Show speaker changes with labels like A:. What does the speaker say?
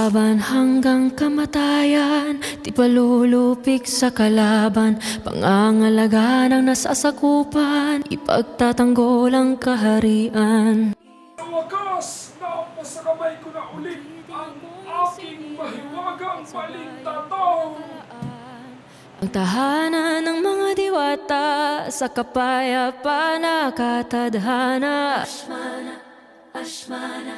A: Laban hanggang kamatayan, di palulupik sa kalaban. Pangangalaga ng nasasakupan, ipagtatanggol ang kaharian.
B: Sa wakas, naapos sa kamay ko na ulit ang aking mahiwagang balintataw.
A: Ang tahanan ng mga diwata, sa kapayapaan nakatadhana. Ashmana, Ashmana,